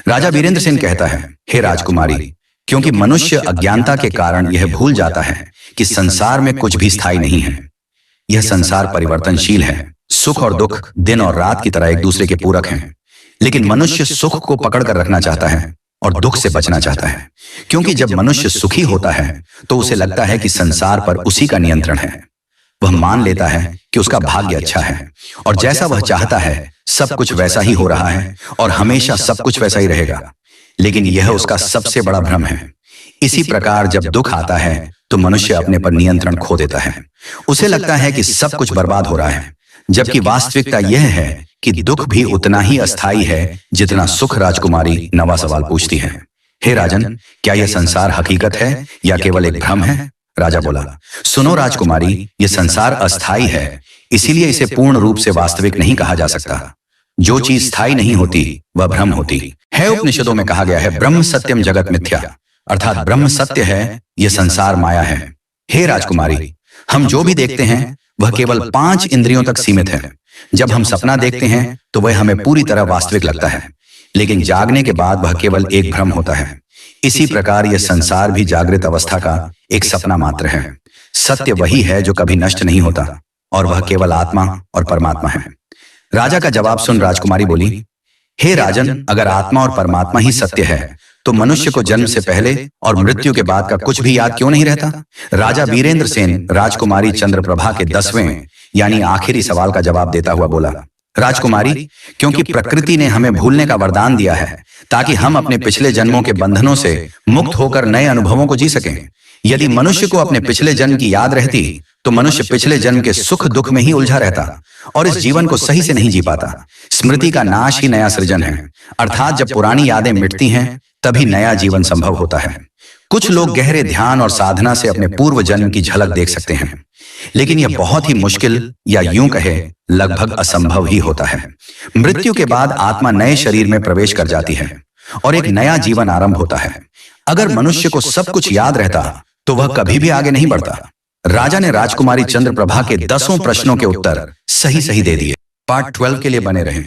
राजा वीरेंद्र सेन कहता है, हे राजकुमारी, क्योंकि मनुष्य अज्ञानता के कारण यह भूल जाता है कि संसार में कुछ भी स्थायी नहीं है। यह संसार परिवर्तनशील है। सुख और दुख दिन और रात की तरह एक दूसरे के पूरक हैं। लेकिन मनुष्य सुख को पकड़ कर रखना चाहता है और दुख से बचना चाहता है, क्योंकि जब मनुष्य सुखी होता है तो उसे लगता है कि संसार पर उसी का नियंत्रण है। वह मान लेता है कि उसका भाग्य अच्छा है और जैसा वह चाहता है सब कुछ वैसा ही हो रहा है और हमेशा सब कुछ वैसा ही रहेगा। लेकिन यह उसका सबसे बड़ा भ्रम है। इसी प्रकार जब दुख आता है तो मनुष्य अपने पर नियंत्रण खो देता है। उसे लगता है कि सब कुछ बर्बाद हो रहा है, जबकि वास्तविकता यह है कि दुख भी उतना ही अस्थायी है जितना सुख। राजकुमारी नवा सवाल पूछती है, हे राजन, क्या यह संसार हकीकत है या केवल एक भ्रम है? राजा बोला, सुनो राजकुमारी, यह संसार अस्थायी है, इसीलिए इसे पूर्ण रूप से वास्तविक नहीं कहा जा सकता। जो चीज स्थायी नहीं होती वह भ्रम होती है। उपनिषदों में कहा गया है, ब्रह्म सत्यम जगत मिथ्या, अर्थात ब्रह्म सत्य है, यह संसार माया है। हे राजकुमारी, हम जो भी देखते हैं वह केवल 5 इंद्रियों तक सीमित है। जब हम सपना देखते हैं तो वह हमें पूरी तरह वास्तविक लगता है, लेकिन जागने के बाद वह केवल एक भ्रम होता है। इसी प्रकार यह संसार भी जागृत अवस्था का एक सपना मात्र है। सत्य वही है जो कभी नष्ट नहीं होता और वह केवल आत्मा और परमात्मा है। राजा का जवाब सुन राजकुमारी बोली, हे राजन, अगर आत्मा और परमात्मा ही सत्य है तो मनुष्य को जन्म से पहले और मृत्यु के बाद का कुछ भी याद क्यों नहीं रहता? राजा वीरेंद्र सेन राजकुमारी चंद्रप्रभा के 10वें यानी आखिरी सवाल का जवाब देता हुआ बोला, राजकुमारी, क्योंकि प्रकृति ने हमें भूलने का वरदान दिया है ताकि हम अपने पिछले जन्मों के बंधनों से मुक्त होकर नए अनुभवों को जी सकें। यदि मनुष्य को अपने पिछले जन्म की याद रहती तो मनुष्य पिछले जन्म के सुख दुख में ही उलझा रहता और इस जीवन को सही से नहीं जी पाता। स्मृति का नाश ही नया सृजन है, अर्थात जब पुरानी यादें मिटती हैं तभी नया जीवन संभव होता है। कुछ लोग गहरे ध्यान और साधना से अपने पूर्व जन्म की झलक देख सकते हैं, लेकिन यह बहुत ही मुश्किल या यूं कहे लगभग असंभव ही होता है। मृत्यु के बाद आत्मा नए शरीर में प्रवेश कर जाती है और एक नया जीवन आरंभ होता है। अगर मनुष्य को सब कुछ याद रहता तो वह कभी भी आगे नहीं बढ़ता। राजा ने राजकुमारी चंद्रप्रभा के 10 प्रश्नों के उत्तर सही सही दे दिए। पार्ट 12 के लिए बने रहें।